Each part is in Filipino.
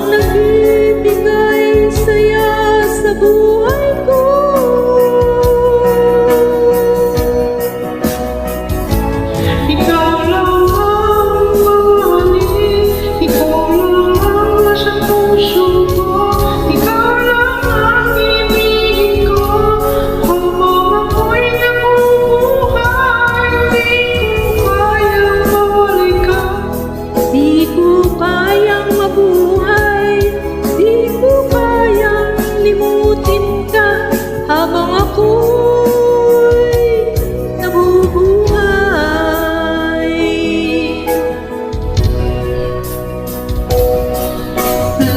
nagbibigay saya sa buhay ko. Ikaw lang ang mamahalin, ikaw lang ang nasa puso ko, ikaw lang ang ibigin ko. Habang ako'y nabubuhay, di ko kayang mabuhay, di ko kayang limutin ka habang ako'y nabubuhay.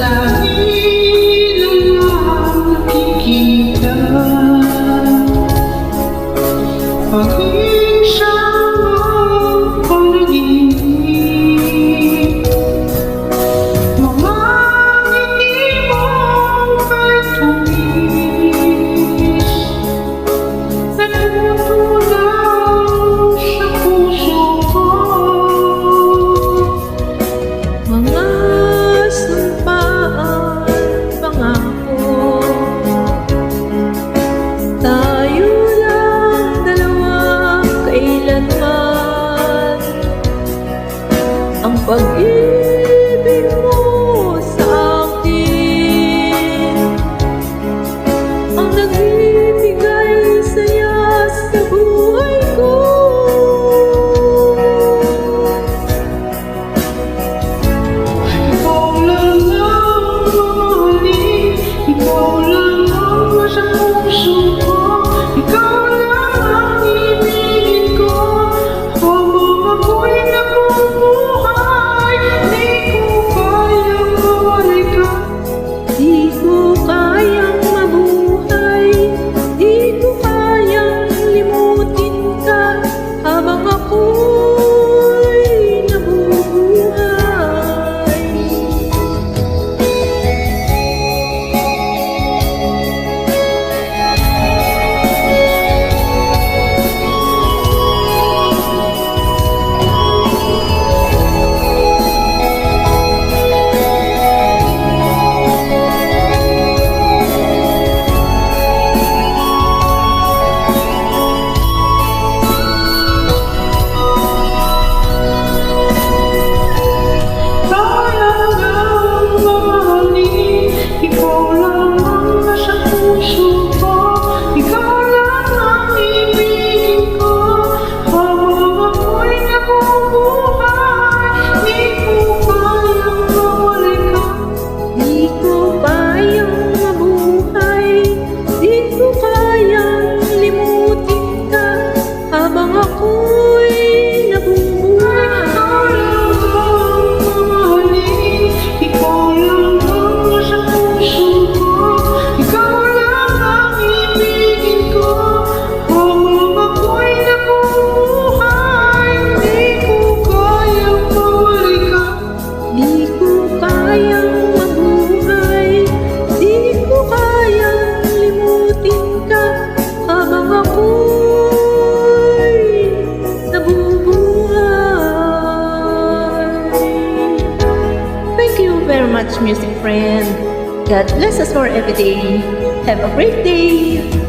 Lagi lang nakikita pag-ibig siyang panaginip. Mga ngiti mong kahit tumis, natutulaw sa puso ko. Mga sumpaan, pangako, tayo lang dalawa kailanman. Ang pag-ibig mo sa akin ang nagbibigay saya sa buhay ko. Ikaw lang ang mamahalin, ikaw lang ang nasa puso ko, ikaw lang ang ibigin ko. Habang ako'y nabubuhay, di ko kayang mawalay ka. Di ko kayang mabuhay, di ko kayang limutin ka habang ako'y nabubuhay. Ikaw lang ang mamahalin, ikaw lang ang nasa puso ko, ikaw lang ang ibigin ko. Habang ako'y nabubuhay, di ko kayang mawalay ka. Di ko kayang mabuhay, di ko kayang limutin ka habang ako'y nabubuhay. Ikaw lang ang mamahalin, ikaw lang ang nasa puso ko, ikaw lang ang ibigin ko. Habang ako'y nabubuhay, di ko kayang mawalay ka. Di ko kayang mabuhay, di ko kayang limutin ka habang ako'y nabubuhay. Thank you very much, music friend. God bless us for every day. Have a great day.